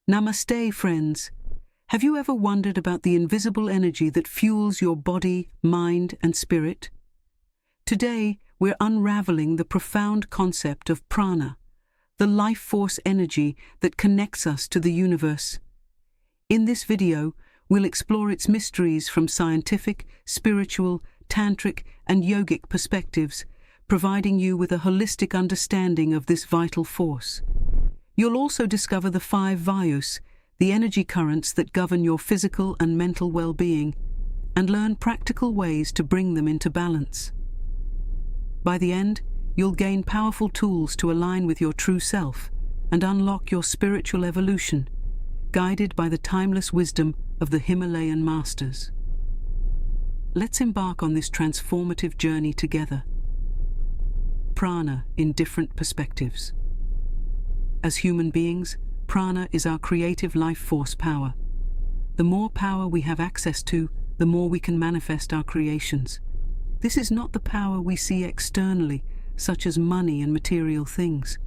Namaste, friends. Have you ever wondered about the invisible energy that fuels your body, mind, and spirit? Today, we're unraveling the profound concept of prana, the life force energy that connects us to the universe. In this video, we'll explore its mysteries from scientific, spiritual, tantric, and yogic perspectives, providing you with a holistic understanding of this vital force. You'll also discover the 5 Vayus, the energy currents that govern your physical and mental well-being, and learn practical ways to bring them into balance. By the end, you'll gain powerful tools to align with your true self and unlock your spiritual evolution, guided by the timeless wisdom of the Himalayan Masters. Let's embark on this transformative journey together. Prana in different perspectives. As human beings, prana is our creative life force power. The more power we have access to, the more we can manifest our creations. This is not the power we see externally, such as money and material things.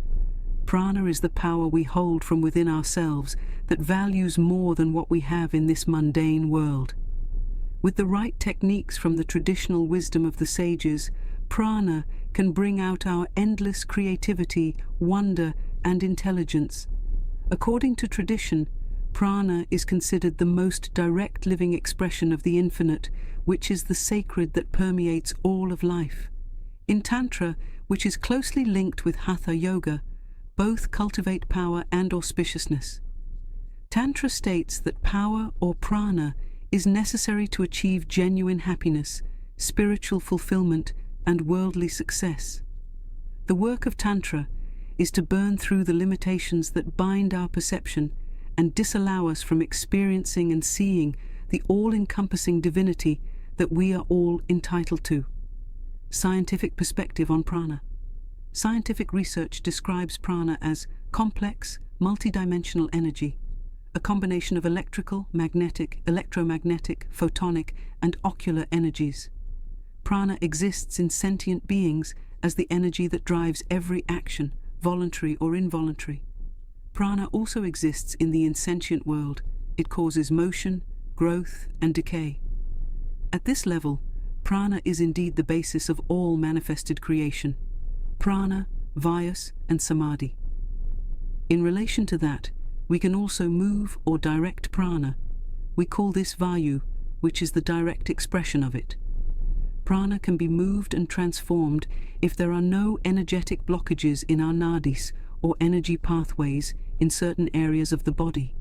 Prana is the power we hold from within ourselves that values more than what we have in this mundane world. With the right techniques from the traditional wisdom of the sages, prana can bring out our endless creativity, wonder, and intelligence. According to tradition, prana is considered the most direct living expression of the infinite, which is the sacred that permeates all of life. In Tantra, which is closely linked with Hatha Yoga, both cultivate power and auspiciousness. Tantra states that power or prana is necessary to achieve genuine happiness, spiritual fulfillment, and worldly success. The work of Tantra is to burn through the limitations that bind our perception and disallow us from experiencing and seeing the all-encompassing divinity that we are all entitled to. Scientific perspective on prana. Scientific research describes prana as complex, multidimensional energy, a combination of electrical, magnetic, electromagnetic, photonic, and ocular energies. Prana exists in sentient beings as the energy that drives every action, voluntary or involuntary. Prana also exists in the insentient world. It causes motion, growth, and decay. At this level, prana is indeed the basis of all manifested creation. Prana, Vayus, and Samadhi. In relation to that, we can also move or direct prana. We call this Vayu, which is the direct expression of it. Prana can be moved and transformed if there are no energetic blockages in our nadis or energy pathways in certain areas of the body.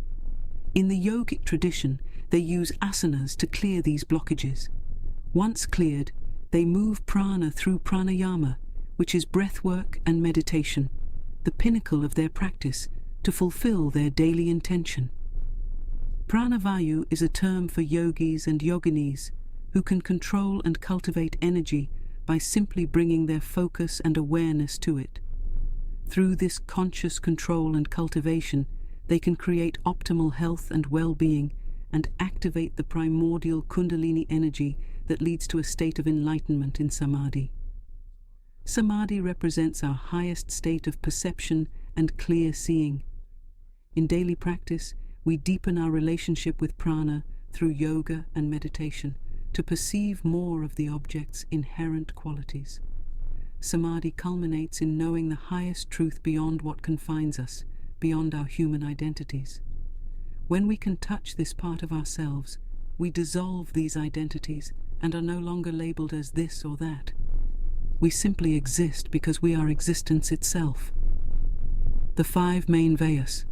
In the yogic tradition, they use asanas to clear these blockages. Once cleared, they move prana through pranayama, which is breathwork and meditation, the pinnacle of their practice to fulfill their daily intention. Pranavayu is a term for yogis and yoginis who can control and cultivate energy by simply bringing their focus and awareness to it. Through this conscious control and cultivation, they can create optimal health and well-being and activate the primordial kundalini energy that leads to a state of enlightenment in Samadhi. Samadhi represents our highest state of perception and clear seeing. In daily practice, we deepen our relationship with prana through yoga and meditation to perceive more of the object's inherent qualities. Samadhi culminates in knowing the highest truth beyond what confines us, beyond our human identities. When we can touch this part of ourselves, we dissolve these identities and are no longer labeled as this or that. We simply exist because we are existence itself. The 5 main Vayus.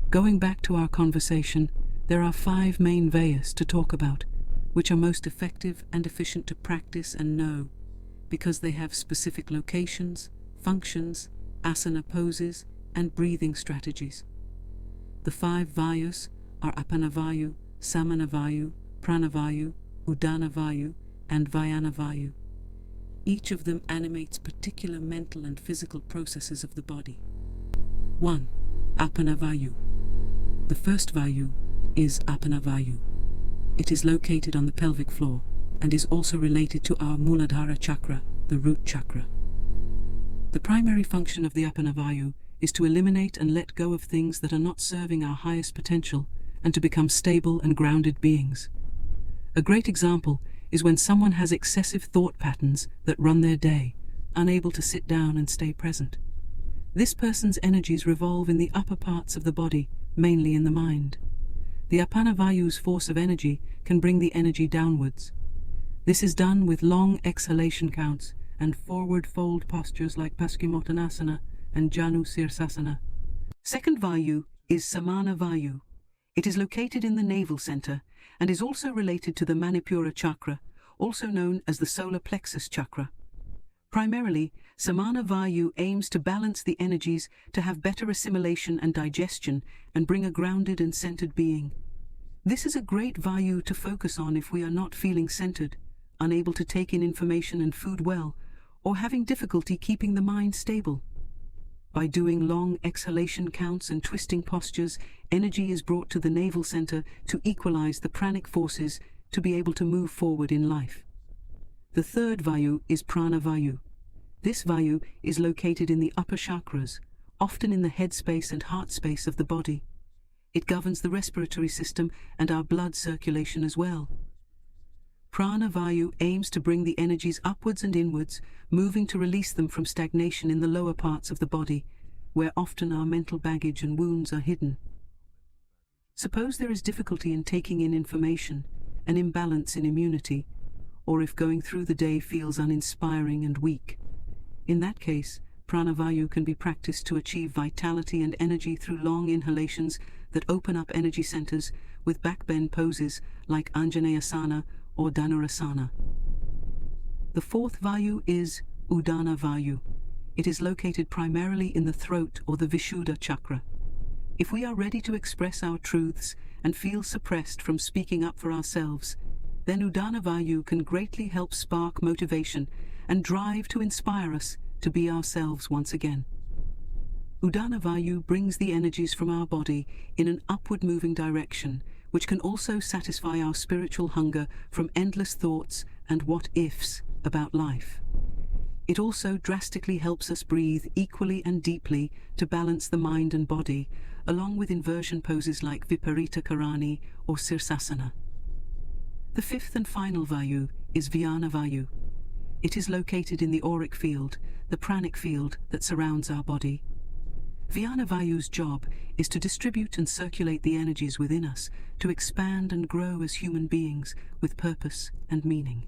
Going back to our conversation, there are 5 main Vayus to talk about, which are most effective and efficient to practice and know, because they have specific locations, functions, asana poses, and breathing strategies. The 5 Vayus are Apanavayu, Samanavayu, Pranavayu, Udanavayu, and Vyanavayu. Each of them animates particular mental and physical processes of the body. 1. Apanavayu. The first Vayu is Apanavayu. It is located on the pelvic floor and is also related to our Muladhara chakra, the root chakra. The primary function of the Apanavayu is to eliminate and let go of things that are not serving our highest potential and to become stable and grounded beings. A great example is when someone has excessive thought patterns that run their day, unable to sit down and stay present. This person's energies revolve in the upper parts of the body, mainly in the mind. The Apana Vayus force of energy can bring the energy downwards. This is done with long exhalation counts and forward fold postures like Paschimottanasana and Janu Sirsasana. Second Vayu is Samana Vayu. It is located in the navel center and is also related to the Manipura chakra, also known as the solar plexus chakra. Primarily, Samana Vayu aims to balance the energies to have better assimilation and digestion and bring a grounded and centered being. This is a great Vayu to focus on if we are not feeling centered, unable to take in information and food well, or having difficulty keeping the mind stable. By doing long exhalation counts and twisting postures, energy is brought to the navel center to equalize the pranic forces to be able to move forward in life. The third Vayu is Prana Vayu. This Vayu is located in the upper chakras, often in the head space and heart space of the body. It governs the respiratory system and our blood circulation as well. Prana Vayu aims to bring the energies upwards and inwards, moving to release them from stagnation in the lower parts of the body, where often our mental baggage and wounds are hidden. Suppose there is difficulty in taking in information, an imbalance in immunity, or if going through the day feels uninspiring and weak. In that case, Prana Vayu can be practiced to achieve vitality and energy through long inhalations that open up energy centers with backbend poses like Anjaneyasana or Dhanurasana. The fourth Vayu is Udana Vayu. It is located primarily in the throat or the Vishuddha chakra. If we are ready to express our truths and feel suppressed from speaking up for ourselves, then Udana Vayu can greatly help spark motivation and drive to inspire us to be ourselves once again. Udana Vayu brings the energies from our body in an upward moving direction, which can also satisfy our spiritual hunger from endless thoughts and what-ifs about life. It also drastically helps us breathe equally and deeply to balance the mind and body, along with inversion poses like Viparita Karani or Sirsasana. The fifth and final Vayu is Vyana Vayu. It is located in the auric field, the pranic field that surrounds our body. Vyana Vayu's job is to distribute and circulate the energies within us to expand and grow as human beings with purpose and meaning.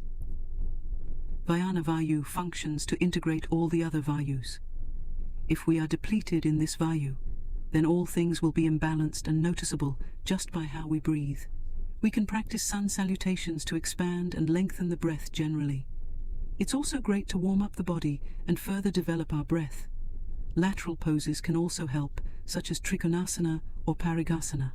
Vyana Vayu functions to integrate all the other Vayus. If we are depleted in this Vayu, then all things will be imbalanced and noticeable just by how we breathe. We can practice sun salutations to expand and lengthen the breath generally. It's also great to warm up the body and further develop our breath. Lateral poses can also help, such as Trikonasana or Parigasana.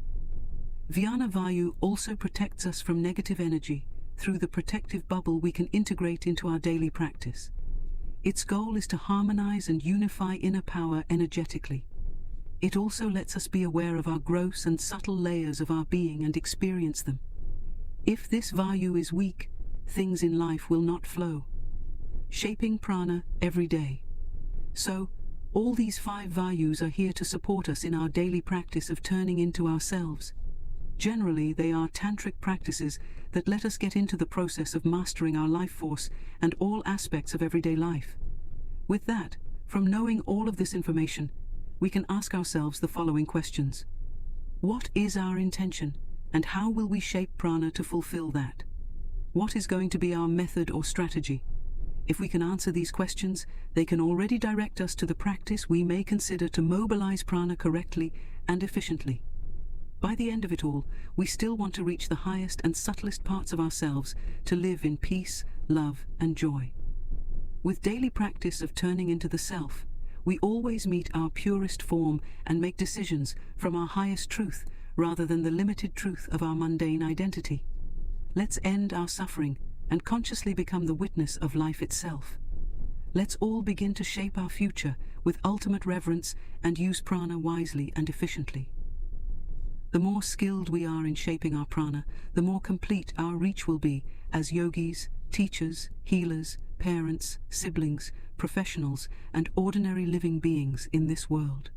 Vyana Vayu also protects us from negative energy through the protective bubble we can integrate into our daily practice. Its goal is to harmonize and unify inner power energetically. It also lets us be aware of our gross and subtle layers of our being and experience them. If this Vayu is weak, things in life will not flow. Shaping prana every day. So, all these 5 Vayus are here to support us in our daily practice of turning into ourselves. Generally, they are tantric practices that let us get into the process of mastering our life force and all aspects of everyday life. With that, from knowing all of this information, we can ask ourselves the following questions. What is our intention, and how will we shape prana to fulfill that? What is going to be our method or strategy? If we can answer these questions, they can already direct us to the practice we may consider to mobilize prana correctly and efficiently. By the end of it all, we still want to reach the highest and subtlest parts of ourselves to live in peace, love, and joy. With daily practice of turning into the self, we always meet our purest form and make decisions from our highest truth rather than the limited truth of our mundane identity. Let's end our suffering and consciously become the witness of life itself. Let's all begin to shape our future with ultimate reverence and use prana wisely and efficiently. The more skilled we are in shaping our prana, the more complete our reach will be as yogis, teachers, healers, parents, siblings, professionals and ordinary living beings in this world.